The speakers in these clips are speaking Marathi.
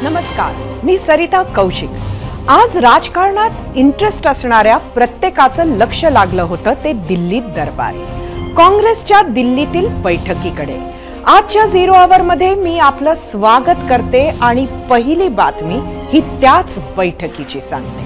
नमस्कार, मी सरिता कौशिक। आज राजकारणात इंटरेस्ट असणाऱ्या प्रत्येकाचं लक्ष लागलं होतं ते दिल्लीत दरबारी काँग्रेसच्या दिल्लीतील बैठकीकडे। आजच्या 0 आवर मध्ये मी आपलं स्वागत करते आणि पहिली बातमी ही त्याच बैठकीची सांगते।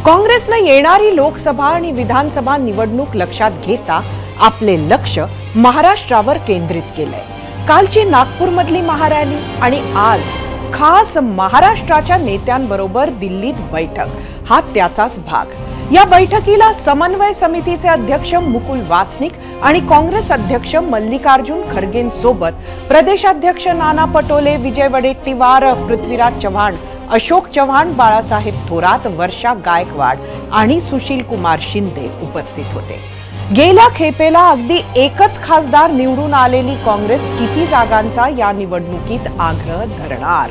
काँग्रेसने येणारी लोकसभा आणि विधानसभा निवडणूक लक्षात घेता आपले लक्ष महाराष्ट्रावर केंद्रित केलंय। कालची नागपूरमधली महारॅली आणि आज खास महाराष्ट्राच्या नेत्यांबरोबर दिल्लीत बैठक हा त्याचाच भाग। या बैठकीला समन्वय समितीचे अध्यक्ष मुकुल वासनिक आणि काँग्रेस अध्यक्ष मल्लिकार्जुन खरगेंसोबत प्रदेशाध्यक्ष नाना पटोले, विजय वडेट्टीवार, पृथ्वीराज चव्हाण, अशोक चव्हाण, बाळासाहेब थोरात, वर्षा गायकवाड आणि सुशील कुमार शिंदे उपस्थित होते। गेल्या खेपेला अगदी एकच खासदार निवडून आलेली काँग्रेस किती जागांचा या निवडणुकीत आग्रह धरणार?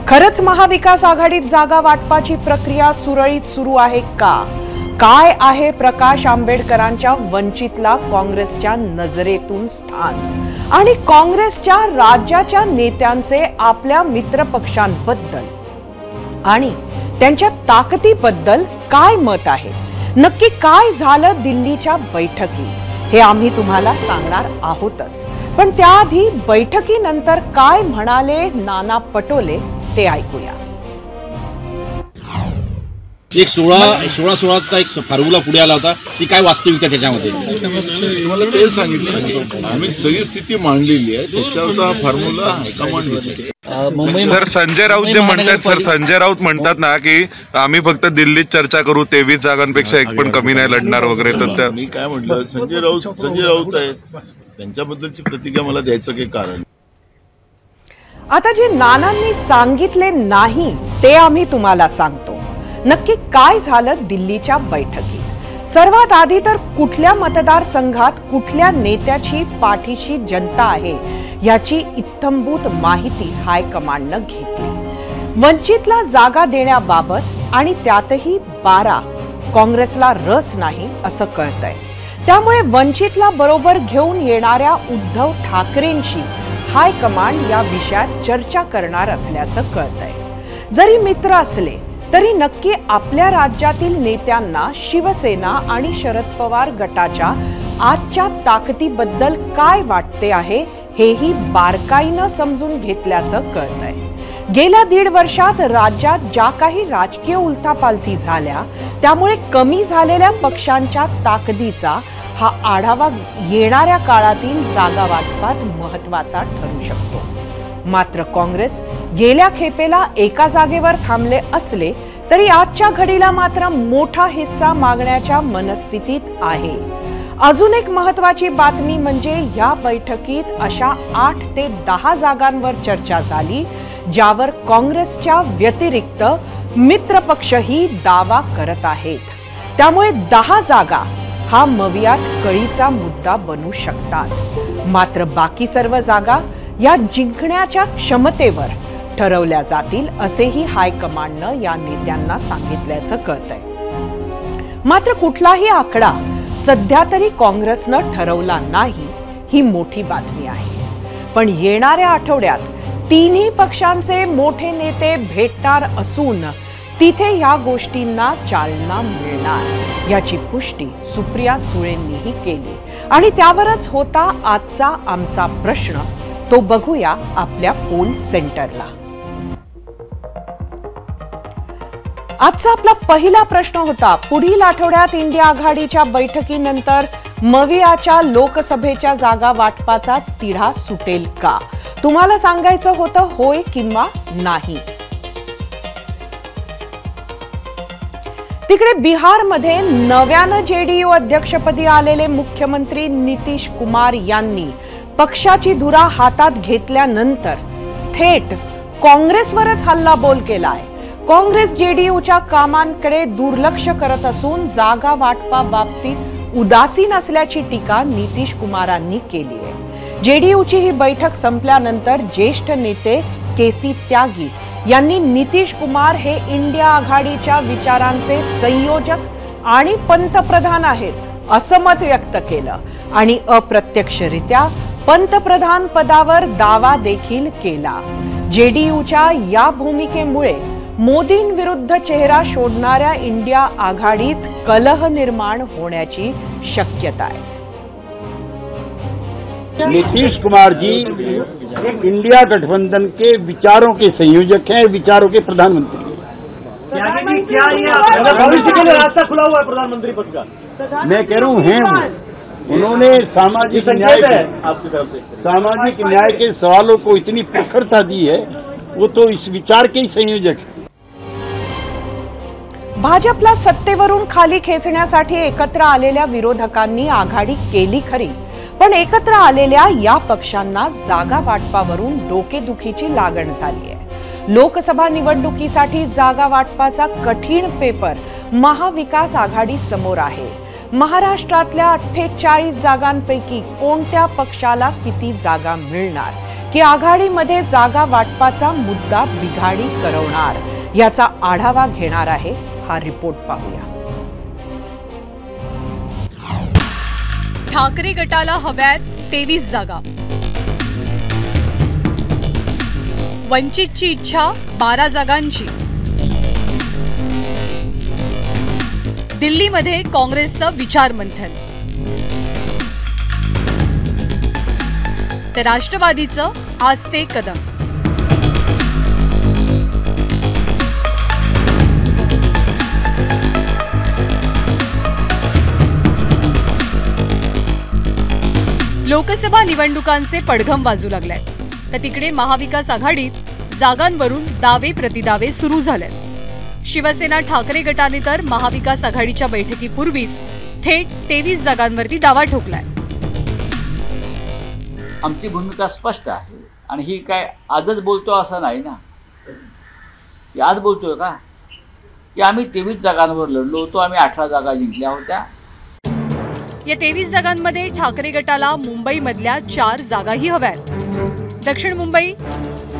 खरंच महाविकास आघाडीत जागा वाटपाची प्रक्रिया सुरळीत सुरू आहे का? काय आहे प्रकाश आंबेडकरांच्या वंचितला काँग्रेसच्या नजरेतून स्थान? आणि काँग्रेसच्या राज्याच्या नेत्यांचे आपल्या मित्रपक्षांबद्दल आणि त्यांच्या ताकदीबद्दल काय मत आहे? नक्की काय झालं दिल्लीच्या बैठकीत हे आम्ही तुम्हाला सांगणार आहोतच, पण त्याआधी बैठकीनंतर काय म्हणाले नाना पटोले ते ऐकूया। एक 16 एक फॉर्म्युला पुढे आला होता, ती काय वास्तविकता त्याच्यामध्ये? तुम्हाला ते सांगितलं की आम्ही सगळी स्थिती मांडलेली आहे, त्याच्यावरचा formula high command decide. Sir Sanjay Raut जे म्हणतात, संजय राऊत म्हणतात ना की आम्ही फक्त दिल्लीत चर्चा करू, 23 जागांपेक्षा एक पण कमी नाही लढणार वगैरे, तर मी काय म्हटलं, संजय राऊत आहेत, त्यांच्याबद्दलची प्रतिक्रिया मला द्यायचं काही कारण? आता जे नानांनी सांगितले नाही ते आम्ही तुम्हाला सांगतो। नक्की काय झालं दिल्लीच्या बैठकीत? सर्वात आधी तर कुठल्या मतदारसंघात कुठल्या नेत्याची पाठीशी जनता आहे याची इत्थंभूत माहिती हायकमांडनं घेतली। वंचितला जागा देण्याबाबत आणि त्यातही 12 काँग्रेसला रस नाही असं कळतंय। त्यामुळे वंचितला बरोबर घेऊन येणाऱ्या उद्धव ठाकरेंशी हायकमांड या विषयात चर्चा करणार असल्याचं कळतंय। जरी मित्र असले तरी नक्की आपल्या राज्यातील नेत्यांना शिवसेना आणि शरद पवार गटाच्या आजच्या ताकदीबद्दल काय वाटते आहे हेही बारकाईनं समजून घेतल्याचं कळतंय। गेल्या 1.5 वर्षात राज्यात ज्या काही राजकीय उलथापालथी झाल्या त्यामुळे कमी झालेल्या पक्षांच्या ताकदीचा हा आढावा येणाऱ्या काळातील जागा वाटपात महत्वाचा ठरू शकतो। मात्र काँग्रेस गेल्या खेपेला एका जागेवर थांबले असले तरी आजच्या घडीला मात्र मोठा हिस्सा मागण्याच्या मनस्थितीत आहे। अजून एक महत्वाची बातमी म्हणजे या बैठकीत अशा 8 ते 10 जागांवर चर्चा झाली ज्यावर काँग्रेसच्या व्यतिरिक्त मित्रपक्षही दावा करत आहेत। त्यामुळे 10 जागा हा मवियात कळीचा मुद्दा बनू शकतात। मात्र बाकी सर्व जागा या जिंकण्याच्या क्षमतेवर ठरवल्या जातील असेही हायकमांडनं या नेत्यांना सांगितल्याचं कळतंय। मात्र कुठलाही आकडा सध्या तरी काँग्रेसनं ठरवला नाही ही मोठी बातमी आहे। पण येणाऱ्या आठवड्यात तिन्ही पक्षांचे मोठे नेते भेटणार असून तिथे या गोष्टींना चालना मिळणार याची पुष्टी सुप्रिया सुळेंनीही केली आणि त्यावरच होता आजचा आमचा प्रश्न, तो बघूया आपल्या पोल सेंटरला। आजचा आपला पहिला प्रश्न होता, पुढील आठवड्यात इंडिया आघाडीच्या बैठकीनंतर मवियाच्या लोकसभेच्या जागा वाटपाचा तिढा सुटेल का? तुम्हाला सांगायचं होतं होय किंवा नाही। तिकडे बिहारमध्ये नव्यानं जेडीयू अध्यक्षपदी आलेले मुख्यमंत्री नितीश कुमार यांनी पक्षाची धुरा हातात घेतल्यानंतर थेट काँग्रेसवरच हल्लाबोल केलाय। काँग्रेस जेडीयूच्या कामांकडे दुर्लक्ष करत असून जागा वाटपा बाबतीत उदासीन असल्याची टीका नितीश कुमारांनी केली आहे। जेडीयूची ही बैठक संपल्यानंतर ज्येष्ठ नेते केसी त्यागी यांनी नितीश कुमार हे इंडिया आघाडीच्या विचारांचे संयोजक आणि पंतप्रधान आहेत असं मत व्यक्त केलं आणि अप्रत्यक्षरित्या पंतप्रधान पदावर दावा देखील केला। जेडीयूच्या या भूमिकेमुळे मोदींविरुद्ध चेहरा शोधणाऱ्या इंडिया आघाडीत कलह निर्माण होण्याची शक्यता आहे. नीतीश कुमार जी इंडिया गठबंधन के विचारों के संयोजक हैं, विचारों के प्रधानमंत्री हैं. क्या ये भविष्य के लिए रास्ता खुला हुआ है प्रधानमंत्री पद का? मैं कह रहा हूँ हैं वो. उन्होंने सामाजिक न्याय के सवालों को इतनी प्रखरता दी है, वो तो इस विचार के ही संयोजक हैं. भाजपला सत्तेवरून खाली खेचण्यासाठी एकत्र आलेल्या विरोधकांनी आघाडी केली खरी, पण एकत्र आलेल्या या पक्षांना जागा वाटपावरून डोकेदुखीची लागण झाली आहे. लोकसभा निवडणुकीसाठी जागा वाटपाचा कठीण पेपर महाविकास आघाडी समोर आहे. महाराष्ट्रातल्या 48 जागांपैकी कोणत्या पक्षाला किती जागा मिळणार, की आघाडीमध्ये जागा वाटपाचा मुद्दा बिघाडी करवणार, याचा आढावा घेणार आहे हा रिपोर्ट. पाहूया. ठाकरे गटाला हव्यात 23 जागा. वंचितची इच्छा 12 जागांची. दिल्लीमध्ये काँग्रेसचं विचार मंथन. तर राष्ट्रवादीचं आस्ते कदम. लोकसभा निवडणुकांचे पडघम वाजू लागलाय, तर तिकडे महाविकास आघाडीत जागांवरून दावे प्रतिदावे सुरू झालेत. शिवसेना ठाकरे गटाने तर महाविकास आघाडीच्या बैठकीपूर्वीच थेट 23 जागांवरती दावा ठोकलाय. आमची भूमिका स्पष्ट आहे आणि ही काय आजच बोलतो असं नाही ना. की आज बोलतोय का की आम्ही 23 जागांवर लढलो होतो, आम्ही 18 जागा जिंकल्या होत्या. या 23 जागांमध्ये ठाकरे गटाला मुंबईमधल्या 4 जागाही हव्यात. दक्षिण मुंबई,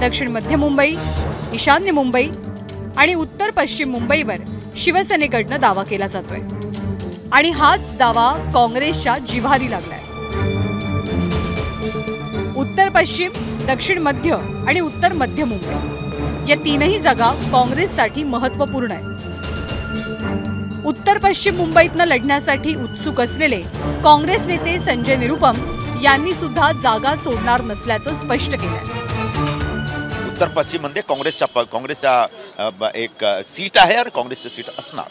दक्षिण मध्य मुंबई, ईशान्य मुंबई आणि उत्तर पश्चिम मुंबईवर शिवसेनेकडनं दावा केला जातोय. आणि हाच दावा काँग्रेसच्या जिव्हारी लागलाय. उत्तर पश्चिम, दक्षिण मध्य आणि उत्तर मध्य मुंबई या तीनही जागा काँग्रेससाठी महत्त्वपूर्ण आहेत. उत्तर पश्चिम मुंबईतनं लढण्यासाठी उत्सुक असलेले काँग्रेस नेते संजय निरुपम यांनी सुद्धा जागा सोडणार नसल्याचं स्पष्ट केलंय. उत्तर पश्चिम मध्ये काँग्रेसच्या एक सीट आहे आणि काँग्रेसची सीट असणार.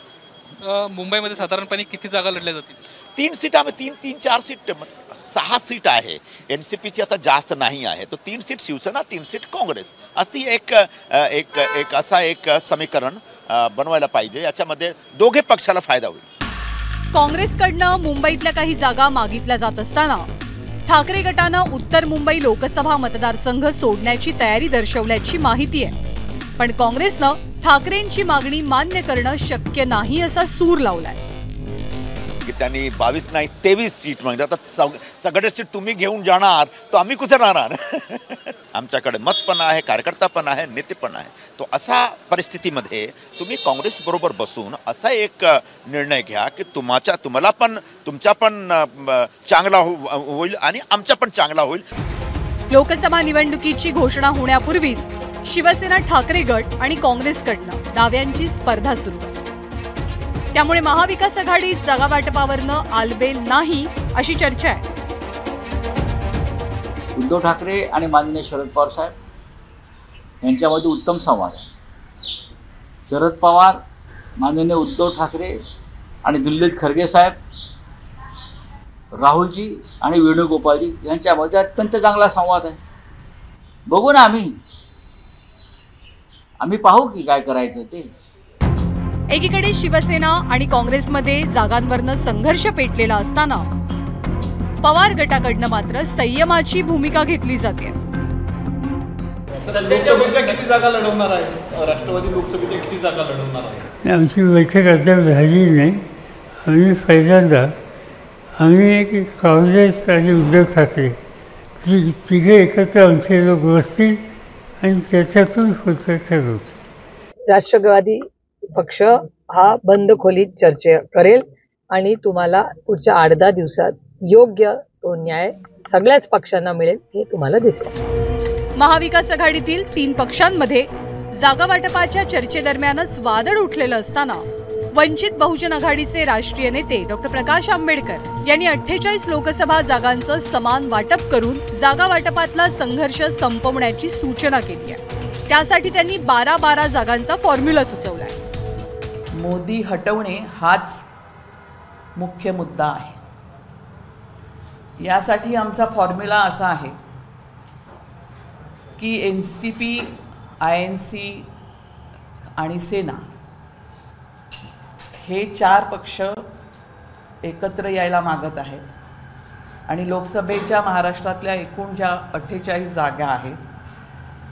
मुंबईमध्ये साधारणपणे किती जागा लढल्या जातील? 3 सीट आम्ही 3-4 सीट 6 सीट आहे. एनसीपीची आता जास्त नाही आहे, तो 3 सीट शिवसेना, 3 सीट काँग्रेस अशी एक असा एक समीकरण बनवायला पाहिजे. याच्यामध्ये दोघे पक्षाला फायदा होईल. काँग्रेसकडनं मुंबईतल्या काही जागा मागितल्या जात असताना ठाकरे गटानं उत्तर मुंबई लोकसभा मतदारसंघ सोडण्याची तयारी दर्शवल्याची माहिती आहे. पण काँग्रेसनं ठाकरेंची मागणी मान्य करणं शक्य नाही असा सूर लावलाय. की त्यांनी 22 नाही 23 सीट म्हणजे आता सगळे सीट तुम्ही घेऊन जाणार, तो आम्ही कुठे राहणार? आमच्याकडे मत पण आहे, कार्यकर्ता पण आहे, नेते पण आहे. तो असा परिस्थितीमध्ये तुम्ही काँग्रेस बरोबर बसून असा एक निर्णय घ्या की तुम्हाला पण तुमचा पण चांगला होईल आणि आमचा पण चांगला होईल. लोकसभा निवडणुकीची घोषणा होण्यापूर्वीच शिवसेना ठाकरे गट आणि काँग्रेसकडनं दाव्यांची स्पर्धा सुरू आहे. त्यामुळे महाविकास आघाडीत जागा वाटपावरनं आलबेल नाही अशी चर्चा आहे. उद्धव ठाकरे आणि माननीय शरद पवार साहेब यांच्यामध्ये उत्तम संवाद आहे. शरद पवार, माननीय उद्धव ठाकरे आणि दिल्लीत खरगे साहेब, राहुलजी आणि वेणुगोपालजी यांच्यामध्ये अत्यंत चांगला संवाद आहे. बघू ना, आम्ही पाहू की काय करायचं ते. एकीकडे शिवसेना आणि काँग्रेसमध्ये जागांवरनं संघर्ष पेटलेला असताना पवार गटाकडनं मात्र संयमाची भूमिका घेतली जाते. लोकसभेच्या किती जागा लढवणार आहे? राष्ट्रवादी लोकसभेच्या किती जागा लढवणार आहे? आमची बैठक अद्याप झाली नाही. आम्ही पहिल्यांदा एक काँग्रेस आणि उद्धव ठाकरे तिघे एकत्र आमचे लोक बसतील आणि त्याच्यातून पुढचं ठरवू. राष्ट्रवादी पक्ष हा बंद खोलीत चर्चा करेल आणि तुम्हाला पुढच्या 8-10 दिवसात योग्य तो न्याय सगळ्याच पक्षांना मिळेल हे तुम्हाला दिसेल. महाविकास आघाडीतील 3 पक्षांमध्ये जागा वाटपाच्या चर्चेदरम्यानच वादळ उठलेलं असताना वंचित बहुजन आघाडीचे राष्ट्रीय नेते डॉक्टर प्रकाश आंबेडकर यांनी 48 लोकसभा जागांचं समान वाटप करून जागा वाटपातला संघर्ष संपवण्याची सूचना केली आहे। त्यासाठी त्यांनी 12 जागांचा फॉर्म्युला सुचवलाय। मोदी हटवणे हाच मुख्य मुद्दा आहे। यासाठी आमचा फॉर्म्युला असा आहे की एनसीपी, INC आणि सेना हे 4 पक्ष एकत्र यायला मागत आहेत आणि लोकसभेच्या महाराष्ट्रातल्या एकूण ज्या 48 जागा आहेत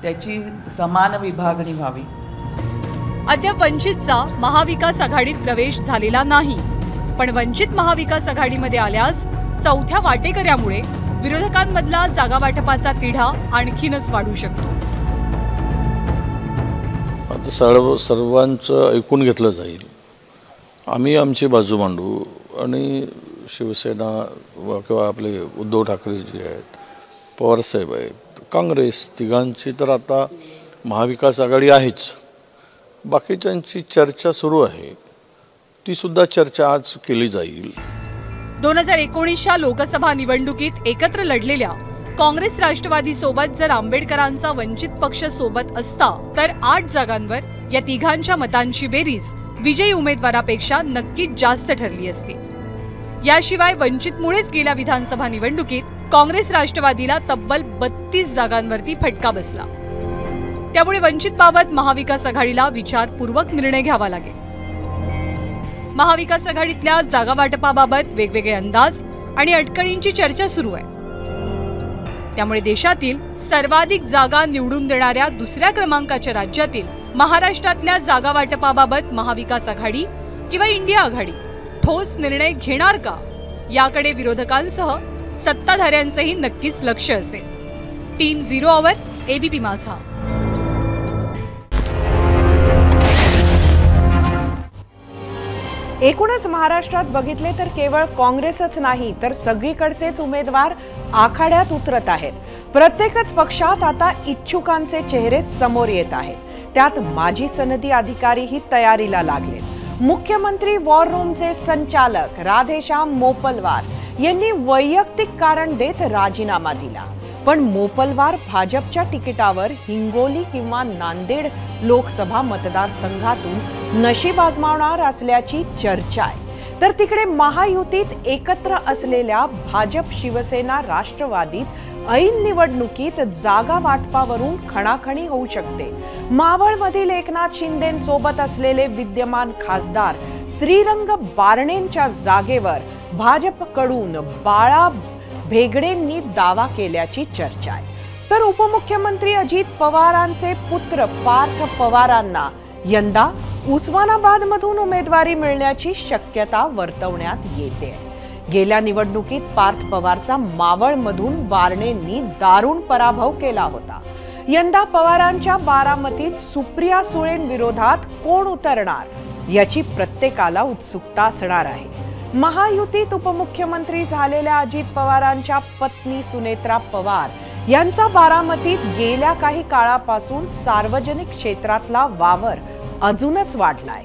त्याची समान विभागणी व्हावी। अद्याप वंचितचा महाविकास आघाडीत प्रवेश झालेला नाही, पण वंचित महाविकास आघाडीमध्ये आल्यास चौथ्या वाटेकऱ्यामुळे विरोधकांमधला जागा वाटपाचा तिढा आणखीनच वाढू शकतो। आता सर्वांचं ऐकून घेतलं जाईल, आम्ही आमची बाजू मांडू आणि शिवसेना किंवा आपले उद्धव ठाकरे जे आहेत, पवारसाहेब आहेत, काँग्रेस, तिघांची तर आता महाविकास आघाडी आहेच, बाकीच्यांची चर्चा सुरू आहे, ती सुद्धा चर्चा आज केली जाईल। 2019च्या लोकसभा निवडणुकीत एकत्र लढलेल्या काँग्रेस राष्ट्रवादी सोबत जर आंबेडकरांचा वंचित पक्ष सोबत असता तर 8 जागांवर या तिघांच्या मतांची बेरीज विजयी उमेदवारापेक्षा नक्कीच जास्त ठरली असती। याशिवाय वंचितमुळेच गेल्या विधानसभा निवडणुकीत काँग्रेस राष्ट्रवादीला तब्बल 32 जागांवरती फटका बसला। त्यामुळे वंचितबाबत महाविकास आघाडीला विचारपूर्वक निर्णय घ्यावा लागेल। महाविकास आघाडीतल्या जागा वाटपाबाबत वेगवेगळे अंदाज आणि अटकळींची चर्चा सुरू आहे। त्यामुळे देशातील सर्वाधिक जागा निवडून देणाऱ्या दुसऱ्या क्रमांकाच्या राज्यातील महाराष्ट्रातल्या जागा वाटपाबाबत महाविकास आघाडी किंवा इंडिया आघाडी ठोस निर्णय घेणार का, याकडे विरोधकांसह सत्ताधाऱ्यांचंही नक्कीच लक्ष असेल। टीम 0 वर ABP माझा। एकूणच महाराष्ट्रात बघितले तर केवळ काँग्रेसच नाही तर सगळीकडचेच उमेदवार आखाड्यात उतरत आहेत। प्रत्येकच पक्षात आता इच्छुकांचे चेहरे समोर येत आहेत। त्यात माजी सनदी अधिकारीही तयारीला लागलेत। मुख्यमंत्री वॉर रूमचे संचालक राधेश्याम मोपलवार यांनी वैयक्तिक कारण देत राजीनामा दिला, पण मोपलवार भाजपच्या तिकिटावर हिंगोली किंवा नांदेड लोकसभा मतदारसंघातून नशीब आजमावणार असल्याची चर्चा आहे। तर तिकडे महायुतीत एकत्र असलेल्या भाजप, शिवसेना, राष्ट्रवादीत ऐन निवडणुकीत जागा वाटपावरून खणाखणी होऊ शकते। मावळमधील एकनाथ शिंदेंसोबत असलेले विद्यमान खासदार श्रीरंग बारणेंच्या जागेवर भाजपकडून बाळा भेगडेंनी दावा केल्याची चर्चा आहे। तर उपमुख्यमंत्री अजित पवारांचे पुत्र पार्थ पवारांना यंदा उस्मानाबादमधून उमेदवारी मिळण्याची शक्यता वर्तवण्यात येते। गेल्या निवडणुकीत पार्थ पवारचा मावळमधून बारणेंनी दारुण पराभव केला होता। यंदा पवारांच्या बारामतीत सुप्रिया सुळेंविरोधात कोण उतरणार याची प्रत्येकाला उत्सुकता असणार आहे। महायुतीत उपमुख्यमंत्री झालेल्या अजित पवारांच्या पत्नी सुनेत्रा पवार यांचा बारामतीत गेल्या काही काळापासून सार्वजनिक क्षेत्रातला वावर अजूनच वाढलाय।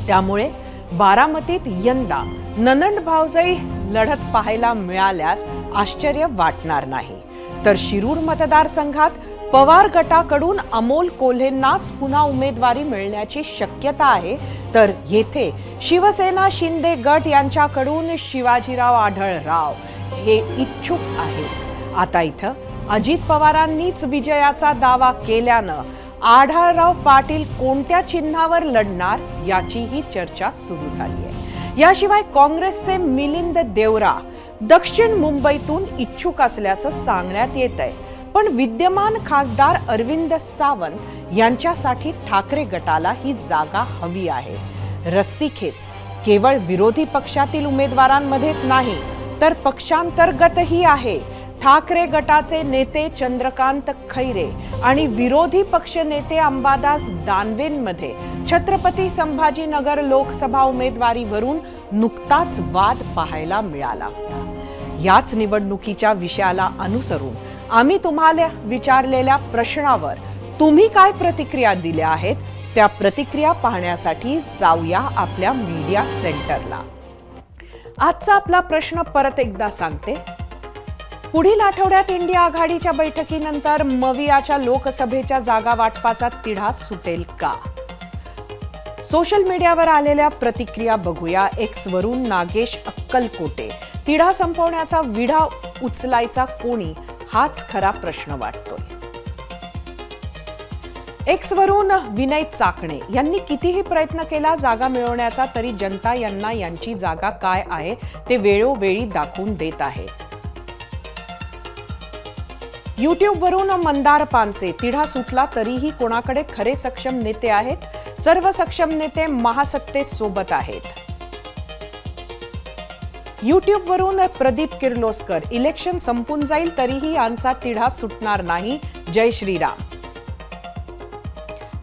त्यामुळे बारामतीत यंदा ननंद भावजाई लढत पाहायला मिळाल्यास आश्चर्य वाटणार नाही। तर शिरूर मतदारसंघात पवार गटाकडून अमोल कोल्हेंनाच पुन्हा उमेदवारी मिळण्याची शक्यता आहे। तर येथे शिवसेना शिंदे गट यांच्याकडून शिवाजीराव आढळराव हे इच्छुक आहेत। आता इथं अजित पवारांनीच विजयाचा दावा केल्यानं आढळराव पाटील कोणत्या चिन्हावर लढणार याचीही चर्चा सुरू झाली आहे। याशिवाय काँग्रेसचे मिलिंद देवरा दक्षिण मुंबईतून इच्छुक असल्याचं सांगण्यात येत आहे, पण विद्यमान खासदार अरविंद सावंत यांच्यासाठी ठाकरे गटाला ही जागा हवी आहे। रस्सीखेच केवळ विरोधी पक्षातील उमेदवारांमध्येच नाही तर पक्षांतर्गतही आहे। ठाकरे गटाचे नेते चंद्रकांत खैरे आणि विरोधी पक्ष नेते अंबादास दानवेंमध्ये छत्रपती संभाजीनगर लोकसभा उमेदवारीवरून नुकताच वाद पाहायला मिळाला होता। याच निवडणुकीच्या विषयाला अनुसरून आम्ही तुम्हाला विचारलेल्या प्रश्नावर तुम्ही काय प्रतिक्रिया दिल्या आहेत त्या प्रतिक्रिया पाहण्यासाठी जाऊया आपल्या मीडिया सेंटरला. आजचा आपला प्रश्न परत एकदा सांगते. पुढील आठवड्यात इंडिया आघाडीच्या बैठकीनंतर मवियाच्या लोकसभेच्या जागा वाटपाचा तिढा सुटेल का? सोशल मीडियावर आलेल्या प्रतिक्रिया बघूया. एक्स वरून नागेश अक्कलकोटे, तिढा संपवण्याचा विडा उचलायचा कोणी हाच खरा प्रश्न वाटतोय. एक्स वरून विनय चाकणे यांनी कितीही प्रयत्न केला जागा मिळवण्याचा तरी जनता यांना यांची जागा काय आहे ते वेळोवेळी दाखवून देत आहे. युट्यूबवरून मंदार पानसे, तिढा सुटला तरीही कोणाकडे खरे सक्षम नेते आहेत? सर्व सक्षम नेते महासत्तेसोबत आहेत. युट्यूबवरून प्रदीप किर्लोस्कर, इलेक्शन संपून जाईल तरीही यांचा तिढा सुटणार नाही, जय श्रीराम.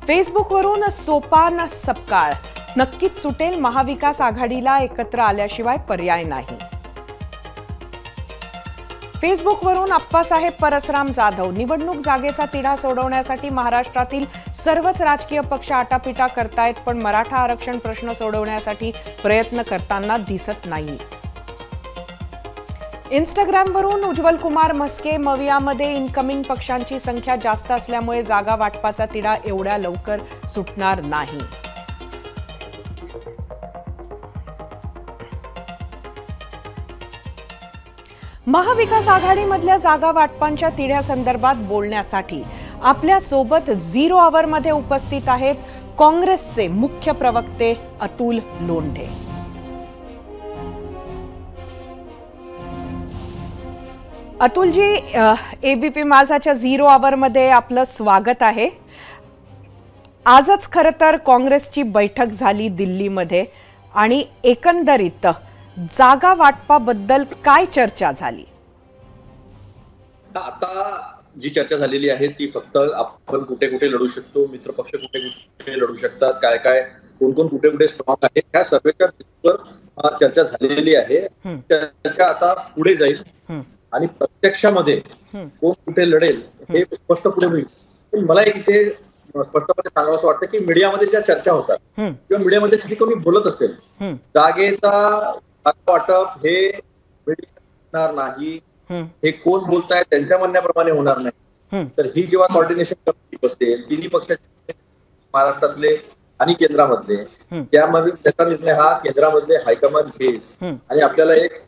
फेसबुकवरून सोपान सपकाळ, नक्कीच सुटेल, महाविकास आघाडीला एकत्र आल्याशिवाय पर्याय नाही. फेसबुकवरून अप्पासाहेब परसराम जाधव, निवडणूक जागेचा तिढा सोडवण्यासाठी महाराष्ट्रातील सर्वच राजकीय पक्ष आटापिटा करतायत पण मराठा आरक्षण प्रश्न सोडवण्यासाठी प्रयत्न करताना दिसत नाही. इंस्टाग्रामवरून उज्ज्वल कुमार म्हस्के, मवियामध्ये इनकमिंग पक्षांची संख्या जास्त असल्यामुळे जागा वाटपाचा तिढा एवढ्या लवकर सुटणार नाही. महाविकास आघाडीमधल्या जागा वाटपांच्या तिढ्यासंदर्भात बोलण्यासाठी आपल्या सोबत 0 आवरमध्ये उपस्थित आहेत काँग्रेसचे मुख्य प्रवक्ते अतुल लोंढे. अतुलजी, एबीपी माझाच्या 0 आवरमध्ये आपलं स्वागत आहे. आजच खरं तर काँग्रेसची बैठक झाली दिल्लीमध्ये आणि एकंदरीत जागा वाटपाबद्दल काय चर्चा झाली? आता जी चर्चा झालेली आहे ती फक्त आपण कुठे कुठे लढू शकतो, मित्रपक्ष कुठे कुठे लढू शकतात, काय काय कोण कोण कुठे कुठे स्ट्रॉंग आहे ह्या सर्वेच्या चर्चा झालेली आहे. चर्चा आता पुढे जाईल आणि प्रत्यक्षामध्ये कोण कुठे लढेल हे स्पष्ट पुढे होईल. मला एक इथे स्पष्टपणे सांगावं असं वाटतं की मीडियामध्ये ज्या चर्चा होतात किंवा मीडियामध्ये जे कोणी बोलत असेल जागेचा वाटप हे मीडिया नाही, हे कोण बोलताय त्यांच्या म्हणण्याप्रमाणे होणार नाही. तर ही जेव्हा कोऑर्डिनेशन कमिटी बसेल तिन्ही पक्षाचे महाराष्ट्रातले आणि केंद्रामधले, त्यामध्ये त्याचा निर्णय हा केंद्रामधले हायकमांड घेईल आणि आपल्याला एक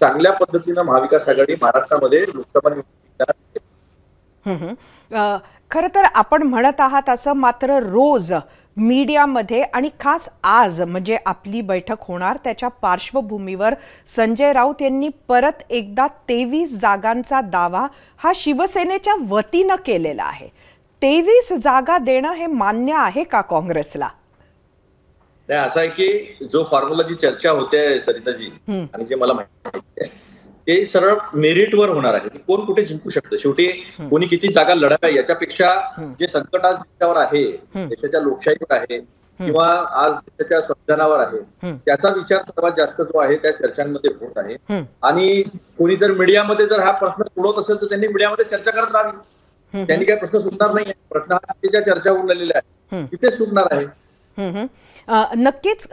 चांगल्या पद्धतीनं महाविकास आघाडी महाराष्ट्रामध्ये लोकसभा निवडणूक. खरं तर आपण म्हणत आहात असं, मात्र रोज मीडियामध्ये आणि खास आज म्हणजे आपली बैठक होणार त्याच्या पार्श्वभूमीवर संजय राऊत यांनी परत एकदा 23 जागांचा दावा हा शिवसेनेच्या वतीनं केलेला आहे. 23 जागा देणं हे मान्य आहे का काँग्रेसला? नाही, असं आहे की जो फॉर्म्युला जी चर्चा होते सरिताजी आणि जे मला माहिती आहे ते सरळ मेरिटवर होणार आहे. कोण कुठे जिंकू शकतं, शेवटी कोणी किती जागा लढाव्या याच्यापेक्षा जे संकट आज देशावर आहे, देशाच्या लोकशाहीवर आहे किंवा आज देशाच्या संविधानावर आहे त्याचा विचार सर्वात जास्त जो आहे त्या चर्चांमध्ये होत आहे. आणि कोणी जर मीडियामध्ये जर हा प्रश्न सोडवत असेल तर त्यांनी मीडियामध्ये चर्चा करत राहावी. त्यांनी काही प्रश्न सुटणार नाही. प्रश्न हा ज्या चर्चा होऊन राहिलेल्या आहे तिथेच सुटणार आहे. नक्कीच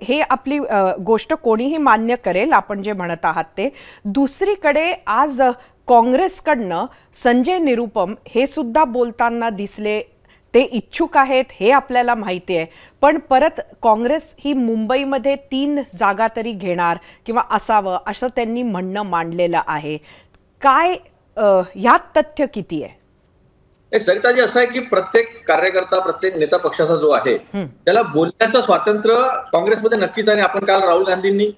हे आपली गोष्ट कोणीही मान्य करेल आपण जे म्हणत आहात ते. दुसरीकडे आज काँग्रेसकडनं संजय निरुपम हे सुद्धा बोलताना दिसले. ते इच्छुक आहेत हे आपल्याला माहिती आहे, पण परत काँग्रेस ही मुंबईमध्ये 3 जागा तरी घेणार किंवा असावं असं त्यांनी म्हणणं मांडलेलं आहे. काय ह्यात तथ्य किती आहे? सरिताजी, असं आहे की प्रत्येक कार्यकर्ता, प्रत्येक नेता पक्षाचा जो आहे त्याला बोलण्याचं स्वातंत्र्य काँग्रेसमध्ये नक्कीच आहे. आपण काल राहुल गांधींनी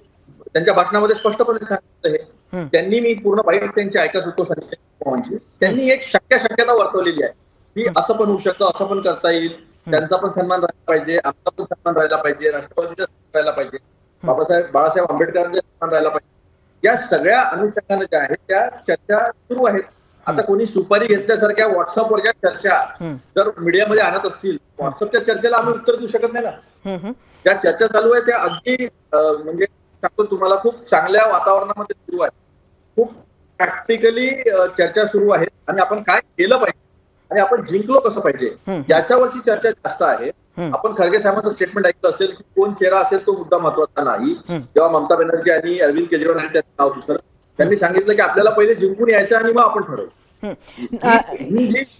त्यांच्या भाषणामध्ये स्पष्टपणे सांगितलं आहे. त्यांनी, मी पूर्ण बाईट त्यांची ऐकत होतो संजय पवारांची, त्यांनी एक शक्यता वर्तवलेली आहे की असं पण होऊ शकतं, असं पण करता येईल, त्यांचा पण सन्मान राहिला पाहिजे, आमचा पण सन्मान राहिला पाहिजे, राष्ट्रवादीचा सन्मान राहिला पाहिजे, बाळासाहेब आंबेडकरांचा सन्मान राहिला पाहिजे. या सगळ्या अनुषंगाने ज्या आहेत त्या चर्चा सुरू आहेत. आता कोणी सुपारी घेतल्यासारख्या व्हॉट्सअपवर ज्या चर्चा जर मीडियामध्ये आणत असतील, व्हॉट्सअपच्या चर्चेला आम्ही उत्तर देऊ शकत नाही ना. ज्या चर्चा चालू आहे त्या अगदी म्हणजे सांगतो तुम्हाला खूप चांगल्या वातावरणामध्ये सुरू आहे. खूप प्रॅक्टिकली चर्चा सुरू आहे आणि आपण काय केलं पाहिजे आणि आपण जिंकलो कसं पाहिजे याच्यावरची चर्चा जास्त आहे. आपण खरगे साहेबांचं स्टेटमेंट ऐकलं असेल की कोण चेहरा असेल तो मुद्दा महत्वाचा नाही. जेव्हा ममता बॅनर्जी आणि अरविंद केजरीवाल यांनी त्याचं नाव सुचवलं, त्यांनी सांगितलं की आपल्याला पहिले जिंकून यायचं आणि मग आपण ठरवू.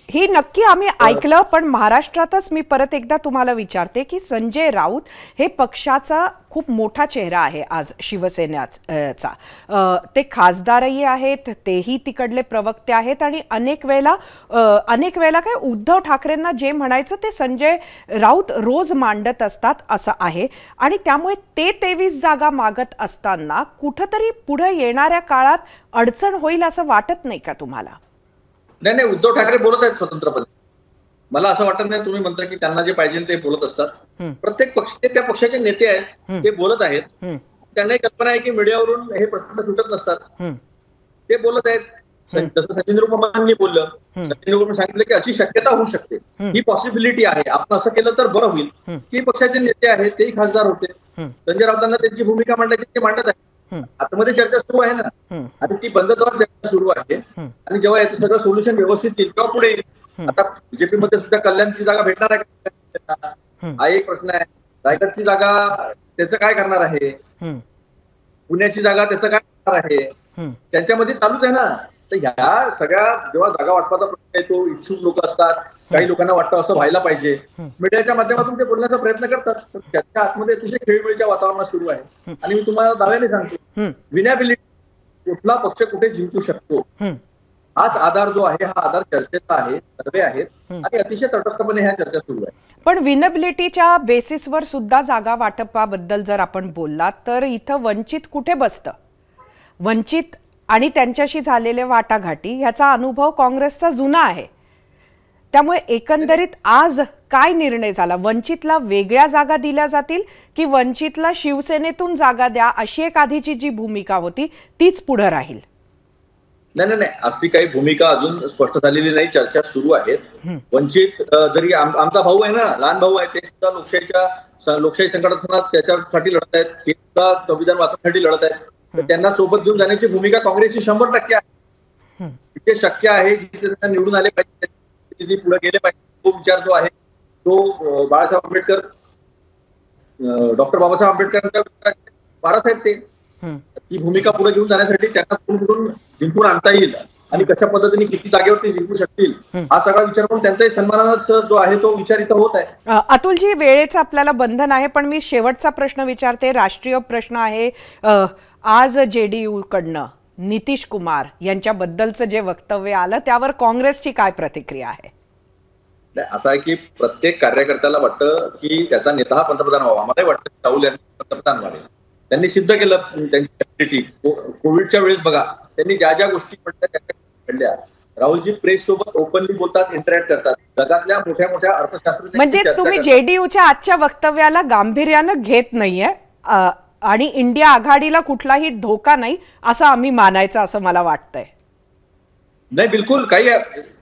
ही नक्की आम्ही ऐकलं, पण महाराष्ट्रातच मी परत एकदा तुम्हाला विचारते की संजय राऊत हे पक्षाचा खूप मोठा चेहरा आहे आज शिवसेनेचा. ते खासदारही आहेत, तेही तिकडले प्रवक्ते आहेत आणि अनेक वेळेला काय उद्धव ठाकरेंना जे म्हणायचं ते संजय राऊत रोज मांडत असतात असं आहे. आणि त्यामुळे ते 23 जागा मागत असताना कुठंतरी पुढे येणाऱ्या काळात अडचण होईल असं वाटत नाही का तुम्हाला? नाही, उद्धव ठाकरे बोलत आहेत स्वतंत्रपणे. मला असं वाटत नाही तुम्ही म्हणता की त्यांना जे पाहिजे ते बोलत असतात. प्रत्येक पक्ष त्या पक्षाचे नेते आहेत, ते बोलत आहेत. त्यांनाही कल्पना आहे की मीडियावरून हे प्रश्न सुटत नसतात, ते बोलत आहेत. जसं सचिन रुपमांनी बोललं, सचिन रुपमान सांगितलं की अशी शक्यता होऊ शकते, ही पॉसिबिलिटी आहे, आपण असं केलं तर बरं होईल. की पक्षाचे नेते आहेत, तेही खासदार होते. संजय राऊतांना त्यांची भूमिका मांडायची ते मांडत आहेत. आतमध्ये चर्चा सुरू आहे ना, आता ती बंद दारात चर्चा सुरू आहे आणि जेव्हा याचं सगळं सोल्युशन व्यवस्थित येईल तेव्हा पुढे येईल. आता बीजेपी मध्ये सुद्धा कल्याणची जागा भेटणार आहे का, हा एक प्रश्न आहे. रायगडची जागा त्याचं काय करणार आहे, पुण्याची जागा त्याचं काय करणार आहे, त्यांच्यामध्ये चालूच आहे ना. तर ह्या सगळ्या जेव्हा जागा वाटपाचा प्रश्न येतो, इच्छुक लोक असतात, काही लोकांना वाटतं असं व्हायला पाहिजे, मीडियाच्या माध्यमातून ते बोलण्याचा प्रयत्न करतात. त्याच्या आतमध्ये अतिशय खेळीमेळीच्या वातावरणात सुरू आहे. आणि मी तुम्हाला दाव्याने सांगतो, विनॅबिलिटी कुठला पक्ष कुठे जिंकू शकतो हाच आधार जो आहे, हा आधार चर्चेचा आहे, सर्वे आहेत आणि अतिशय तटस्थपणे ह्या चर्चा सुरू आहे. पण विनॅबिलिटीच्या बेसिसवर सुद्धा जागा वाटपाबद्दल जर आपण बोललात तर इथं वंचित कुठे बसतं? वंचित आणि त्यांच्याशी झालेले वाटाघाटी ह्याचा अनुभव काँग्रेसचा जुना आहे. त्यामुळे एकंदरीत आज काय निर्णय झाला? वंचितला वेगळ्या जागा दिल्या जातील की वंचितला शिवसेनेतून जागा द्या अशी एक आधीची जी भूमिका होती तीच पुढे राहील? नाही, अशी काही भूमिका अजून स्पष्ट झालेली नाही. चर्चा सुरू आहेत. वंचित जरी आमचा भाऊ आहे ना, लहान भाऊ आहे, ते सुद्धा लोकशाही संघटनात त्याच्यासाठी लढत आहेत, ते सुद्धा संविधान वाचण्यासाठी लढत आहेत. तर त्यांना सोबत घेऊन जाण्याची भूमिका काँग्रेसची 100% आहे. जिथे शक्य आहे, जिथे त्यांना निवडून आले पाहिजे, तिथे पुढे गेले पाहिजे, तो विचार जो आहे तो बाळासाहेब आंबेडकर, डॉक्टर बाबासाहेब आंबेडकरांच्या वारस आहेत. ते ही भूमिका पुढे घेऊन जाण्यासाठी त्यांना कुठून जिंकून आणता येईल आणि कशा पद्धतीने किती जागेवरती जिंकू शकतील हा सगळा विचार करून त्यांचाही सन्मानाचा जो आहे तो विचार इथं होत आहे. अतुलजी, वेळेचं आपल्याला बंधन आहे, पण मी शेवटचा प्रश्न विचारते. राष्ट्रीय प्रश्न आहे. आज JDU कडनं नितीश कुमार यांच्याबद्दलचं जे वक्तव्य आलं त्यावर काँग्रेसची काय प्रतिक्रिया आहे? असं आहे की प्रत्येक कार्यकर्त्याला वाटतं की त्याचा नेता हा पंतप्रधान व्हावा. मलाही वाटतं की राहुल यांनी पंतप्रधान व्हावे. त्यांनी सिद्ध केलं त्यांची ऍक्टिव्हिटी. कोविडच्या वेळेस बघा, त्यांनी ज्या ज्या गोष्टी घडल्या, राहुलजी प्रेस सोबत ओपनली बोलतात, इंटरॅक्ट करतात, जगातल्या मोठ्या मोठ्या अर्थशास्त्रज्ञ. म्हणजेच तुम्ही JDUच्या आजच्या वक्तव्याला गांभीर्यानं घेत नाहीये आणि इंडिया आघाडीला कुठलाही धोका नाही असं आम्ही मानायचं असं मला वाटतंय. नाही, बिलकुल. काही